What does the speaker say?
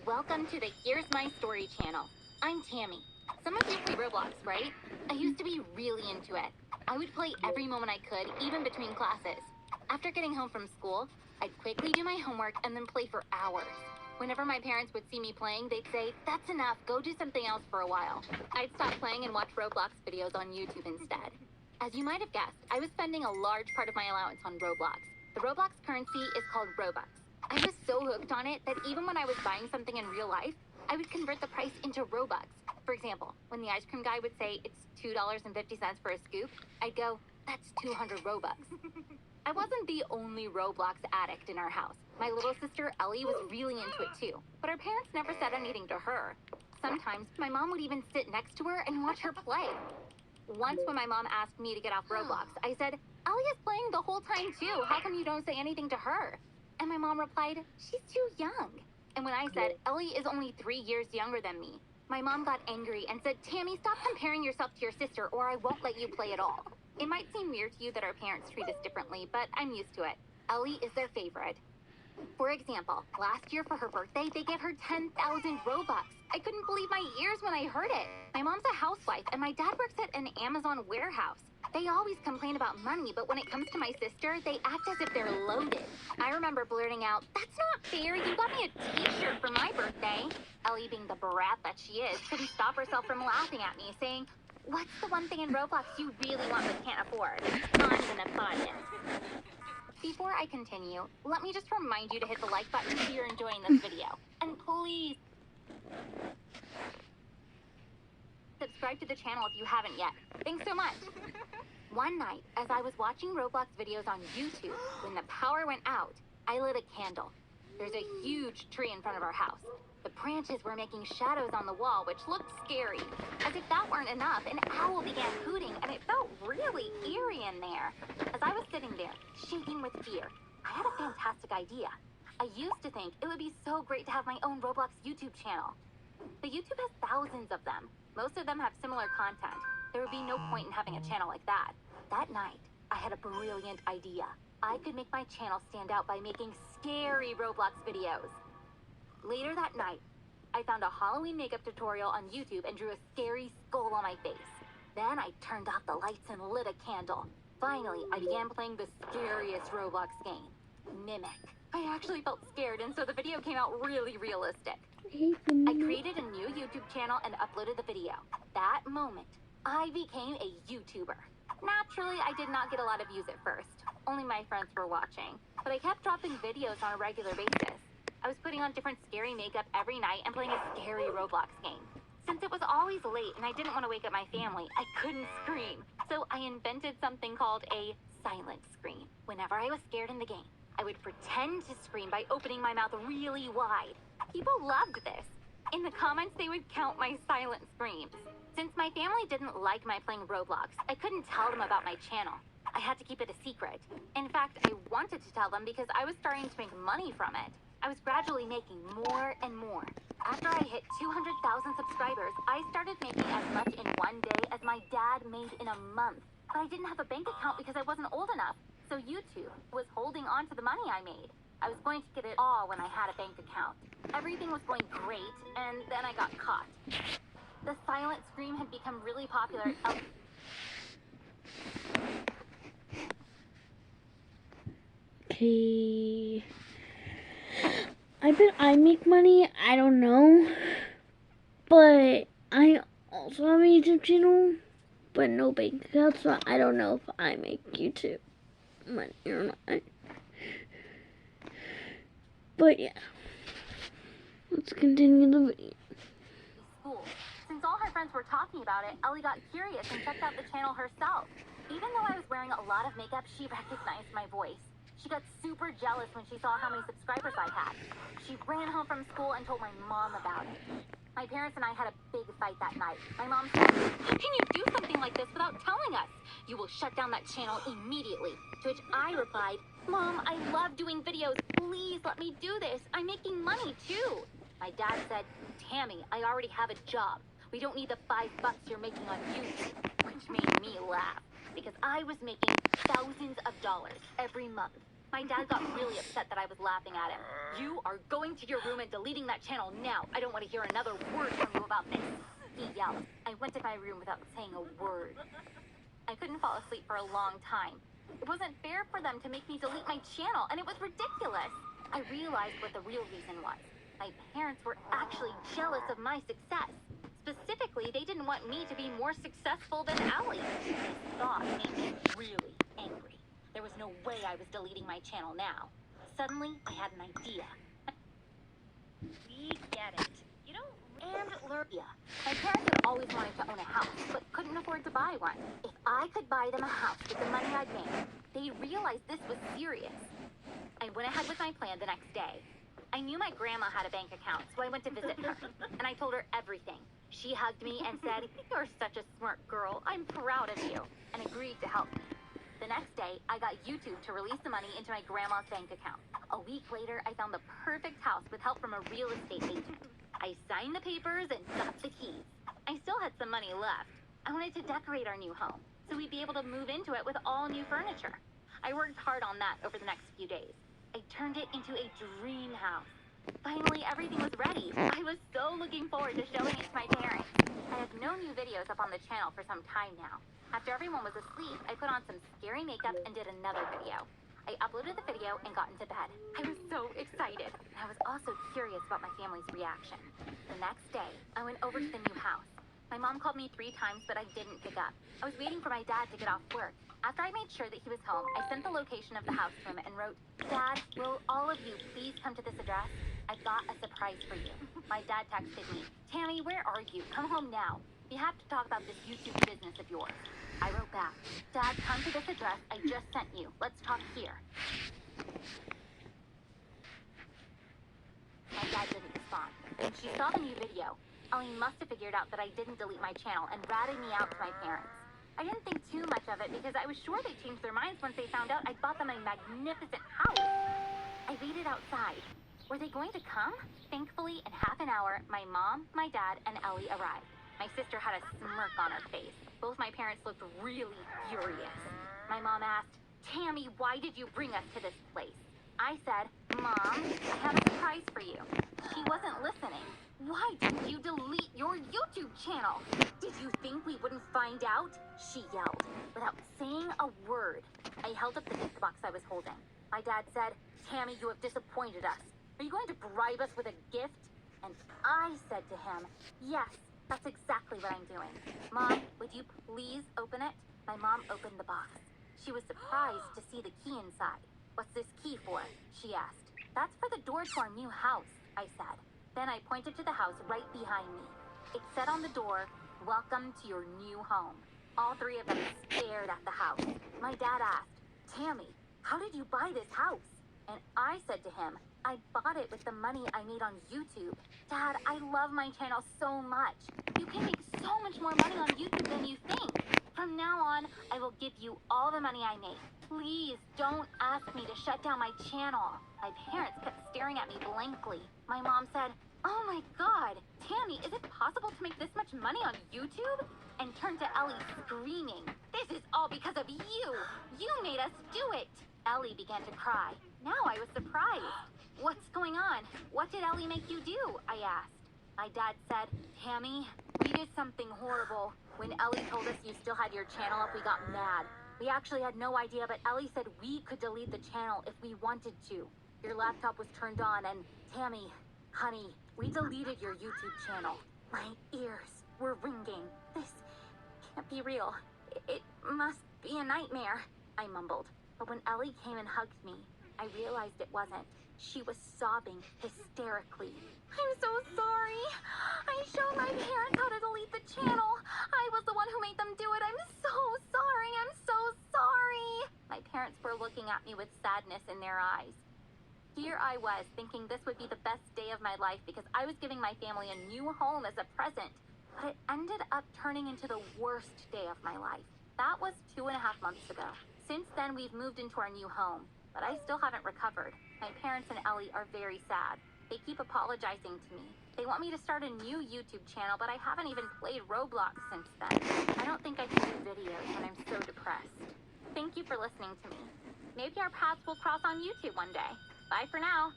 Welcome to the Here's My Story channel. I'm Tammy. Some of you play Roblox, right? I used to be really into it. I would play every moment I could, even between classes. After getting home from school, I'd quickly do my homework and then play for hours. Whenever my parents would see me playing, they'd say, "That's enough, go do something else for a while." I'd stop playing and watch Roblox videos on YouTube instead. As you might have guessed, I was spending a large part of my allowance on Roblox. The Roblox currency is called Robux. I was so hooked on it that even when I was buying something in real life, I would convert the price into Robux. For example, when the ice cream guy would say it's $2.50 for a scoop, I'd go, "That's 200 Robux." I wasn't the only Roblox addict in our house. My little sister Ellie was really into it too, but her parents never said anything to her. Sometimes my mom would even sit next to her and watch her play. Once when my mom asked me to get off Roblox, I said, "Ellie is playing the whole time too. How come you don't say anything to her?" And my mom replied, "She's too young." And when I said, "Ellie is only 3 years younger than me," my mom got angry and said, "Tammy, stop comparing yourself to your sister or I won't let you play at all." It might seem weird to you that our parents treat us differently, but I'm used to it. Ellie is their favorite. For example, last year for her birthday, they gave her 10,000 Robux. I couldn't believe my ears when I heard it. My mom's a housewife and my dad works at an Amazon warehouse. They always complain about money, but when it comes to my sister, they act as if they're loaded. I remember blurting out, "That's not fair, you got me a t-shirt for my birthday." Ellie, being the brat that she is, couldn't stop herself from laughing at me, saying, "What's the one thing in Roblox you really want but can't afford?" I'm gonna buy it. Before I continue, let me just remind you to hit the like button if you're enjoying this video. And please subscribe to the channel if you haven't yet. Thanks so much. One night, as I was watching Roblox videos on YouTube, when the power went out, I lit a candle. There's a huge tree in front of our house. The branches were making shadows on the wall, which looked scary. As if that weren't enough, an owl began hooting, and it felt really eerie in there. As I was sitting there, shaking with fear, I had a fantastic idea. I used to think it would be so great to have my own Roblox YouTube channel. But YouTube has thousands of them. Most of them have similar content. There would be no point in having a channel like that. That night, I had a brilliant idea. I could make my channel stand out by making scary Roblox videos. Later that night, I found a Halloween makeup tutorial on YouTube and drew a scary skull on my face. Then I turned off the lights and lit a candle. Finally, I began playing the scariest Roblox game, Mimic. I actually felt scared, and so the video came out really realistic. I created a new YouTube channel and uploaded the video. That moment, I became a YouTuber. Naturally, I did not get a lot of views at first. Only my friends were watching. But I kept dropping videos on a regular basis. I was putting on different scary makeup every night and playing a scary Roblox game. Since it was always late and I didn't want to wake up my family, I couldn't scream. So I invented something called a silent scream. Whenever I was scared in the game, I would pretend to scream by opening my mouth really wide. People loved this. In the comments, they would count my silent screams. Since my family didn't like my playing Roblox, I couldn't tell them about my channel. I had to keep it a secret. In fact, I wanted to tell them because I was starting to make money from it. I was gradually making more and more. After I hit 200,000 subscribers, I started making as much in one day as my dad made in a month. But I didn't have a bank account because I wasn't old enough. So YouTube was holding on to the money I made. I was going to get it all when I had a bank account. Everything was going great, and then I got caught. The silent scream had become really popular. Okay. I bet I make money. I don't know. But I also have a YouTube channel, but no bank account, so I don't know if I make YouTube money or not. But yeah. Let's continue the video. School. Since all her friends were talking about it, Ellie got curious and checked out the channel herself. Even though I was wearing a lot of makeup, she recognized my voice. She got super jealous when she saw how many subscribers I had. She ran home from school and told my mom about it. My parents and I had a big fight that night. My mom said, "How can you do something like this without telling us? You will shut down that channel immediately." To which I replied, "Mom, I love doing videos. Please let me do this. I'm making money too." My dad said, "Tammy, I already have a job. We don't need the $5 you're making on YouTube," which made me laugh because I was making thousands of dollars every month. My dad got really upset that I was laughing at him. You are going to your room and deleting that channel now. I don't want to hear another word from you about this, he yelled. I went to my room without saying a word. I couldn't fall asleep for a long time. It wasn't fair for them to make me delete my channel, and it was ridiculous. I realized what the real reason was. My parents were actually jealous of my success. Specifically, they didn't want me to be more successful than Allie. This thought made me really angry. There was no way I was deleting my channel now. Suddenly, I had an idea. We get it. You don't... And Luria. My parents had always wanted to own a house, but couldn't afford to buy one. If I could buy them a house with the money I'd made, they realized this was serious. I went ahead with my plan the next day. I knew my grandma had a bank account, so I went to visit her, and I told her everything. She hugged me and said, "You're such a smart girl. I'm proud of you," and agreed to help me. The next day, I got YouTube to release the money into my grandma's bank account. A week later, I found the perfect house with help from a real estate agent. I signed the papers and got the keys. I still had some money left. I wanted to decorate our new home, so we'd be able to move into it with all new furniture. I worked hard on that over the next few days. I turned it into a dream house. Finally, everything was ready. I was so looking forward to showing it to my parents. I have no new videos up on the channel for some time now. After everyone was asleep, I put on some scary makeup and did another video. I uploaded the video and got into bed. I was so excited, and I was also curious about my family's reaction. The next day, I went over to the new house. My mom called me 3 times, but I didn't pick up. I was waiting for my dad to get off work. After I made sure that he was home, I sent the location of the house to him and wrote, "Dad, will all of you please come to this address? I've got a surprise for you." My dad texted me, "Tammy, where are you? Come home now. We have to talk about this YouTube business of yours." I wrote back, "Dad, come to this address I just sent you. Let's talk here." My dad didn't respond. When she saw the new video, Ellie must have figured out that I didn't delete my channel and ratted me out to my parents. I didn't think too much of it because I was sure they'd change their minds once they found out I'd bought them a magnificent house. I waited outside. Were they going to come? Thankfully, in half an hour, my mom, my dad, and Ellie arrived. My sister had a smirk on her face. Both my parents looked really furious. My mom asked, "Tammy, why did you bring us to this place?" I said, "Mom, I have a surprise for you." She wasn't listening. "Why didn't you delete your YouTube channel? Did you think we wouldn't find out?" she yelled. Without saying a word, I held up the gift box I was holding. My dad said, "Tammy, you have disappointed us. Are you going to bribe us with a gift?" And I said to him, "Yes, that's exactly what I'm doing. Mom, would you please open it?" My mom opened the box. She was surprised to see the key inside. "What's this key for?" she asked. "That's for the door to our new house," I said. Then I pointed to the house right behind me. It said on the door, "Welcome to your new home." All 3 of them stared at the house. My dad asked, "Tammy, how did you buy this house?" And I said to him, "I bought it with the money I made on YouTube. Dad, I love my channel so much. You can make so much more money on YouTube than you think. From now on, I will give you all the money I make. Please don't ask me to shut down my channel." My parents kept staring at me blankly. My mom said, "Oh my God, Tammy, is it possible to make this much money on YouTube?" And turned to Ellie screaming, "This is all because of you. You made us do it." Ellie began to cry. Now I was surprised. "What's going on? What did Ellie make you do?" I asked. My dad said, "Tammy, we did something horrible. When Ellie told us you still had your channel up, we got mad. We actually had no idea, but Ellie said we could delete the channel if we wanted to. Your laptop was turned on and, Tammy, honey, we deleted your YouTube channel." My ears were ringing. "This can't be real. It must be a nightmare," I mumbled. But when Ellie came and hugged me, I realized it wasn't. She was sobbing hysterically. "I'm so sorry. I showed my parents how to delete the channel. I was the one who made them do it. I'm so sorry. I'm so sorry." My parents were looking at me with sadness in their eyes. Here I was, thinking this would be the best day of my life because I was giving my family a new home as a present. But it ended up turning into the worst day of my life. That was 2.5 months ago. Since then, we've moved into our new home, but I still haven't recovered. My parents and Ellie are very sad. They keep apologizing to me. They want me to start a new YouTube channel, but I haven't even played Roblox since then. I don't think I can do videos when I'm so depressed. Thank you for listening to me. Maybe our paths will cross on YouTube one day. Bye for now.